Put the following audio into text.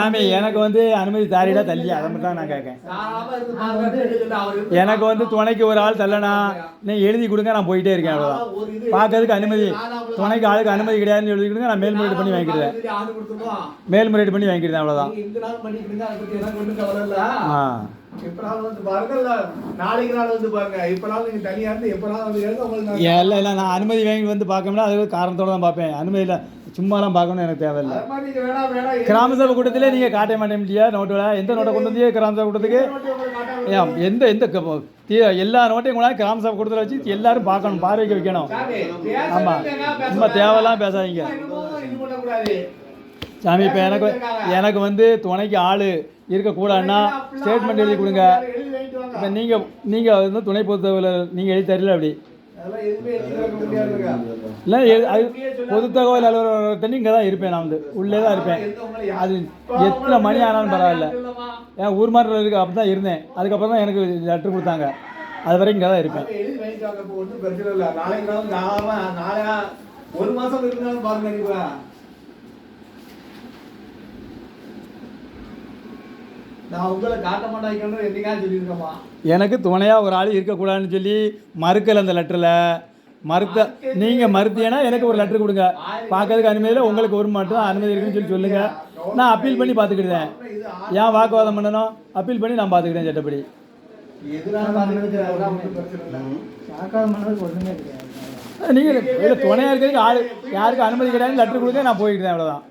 சாமி எனக்கு வந்து அனுமதி தாரிடா தள்ளி அதை மட்டும் தான் நான் கேட்கேன். எனக்கு வந்து துணைக்கு ஒரு ஆள் தள்ளனா நீங்கள் எழுதி கொடுங்க, நான் போயிட்டே இருக்கேன். அவ்வளோதான். பார்க்கறதுக்கு அனுமதி, துணைக்கு ஆளுக்கு அனுமதி கிடையாதுன்னு எழுதி கொடுங்க, நான் மேல்முறையீடு பண்ணி வாங்கிடுவேன். மேல்முறையீடு பண்ணி வாங்கிடுவேன். அவ்வளோதான். ஆ இல்லை இல்லை, நான் அனுமதி வாங்கி வந்து பார்க்கணும்னா அது காரணத்தோடு தான் பார்ப்பேன். அனுமதி இல்லை சும்மாலாம் பார்க்கணும்னு எனக்கு தேவையில்லை. கிராம சபை கூட்டத்திலே நீங்கள் காட்ட மாட்டேன்ட்டியா நோட்டில்? எந்த நோட்டை கொண்டு வந்தியே கிராம சபை கூட்டத்துக்கு? எந்த எந்த எல்லா நோட்டையும் கூட கிராம சபை கூட்டத்தில் வச்சு எல்லாரும் பார்க்கணும், பார்வைக்கு வைக்கணும். ஆமாம், சும்மா தேவையெல்லாம் பேசாதீங்க சாமி. இப்போ எனக்கு வந்து துணைக்கு ஆள் இருக்கக்கூடாதுன்னா ஸ்டேட்மெண்ட் எழுதி கொடுங்க. இப்போ நீங்கள் வந்து துணை பொதுத்தகவல் நீங்கள் எழுதி தரல அப்படி இல்லை, அது பொது தகவல் அலுவலகத்தை இங்கே தான் இருப்பேன். நான் வந்து உள்ளே தான் இருப்பேன். அது எத்தனை மணி ஆனாலும் பரவாயில்ல. ஏன் ஊர் மாட்டில் இருக்கு அப்படி தான் இருந்தேன். அதுக்கப்புறம் தான் எனக்கு லெட்டர் கொடுத்தாங்க. அது வரைக்கும் இங்கே தான் இருப்பேன். எனக்கு துணையாக ஒரு ஆள் இருக்கக்கூடாதுன்னு சொல்லி மறுக்கலை அந்த லெட்டரில். நீங்கள் மறுத்தீங்கன்னா எனக்கு ஒரு லெட்டர் கொடுங்க. பார்க்கறதுக்கு அனுமதியில் உங்களுக்கு ஒரு மட்டும் அனுமதி இருக்குன்னு சொல்லி சொல்லுங்கள். நான் அப்பீல் பண்ணி பார்த்துக்கிட்டேன். ஏன் வாக்குவாதம் பண்ணணும்? அப்பீல் பண்ணி நான் பார்த்துக்கிட்டேன் சட்டப்படி. நீங்கள் இதில் துணையாக இருக்கிறதுக்கு ஆள் யாருக்கு அனுமதி கிடையாது லெட்டர் கொடுங்க, நான் போய்க்கிட்டேன். அவ்வளோதான்.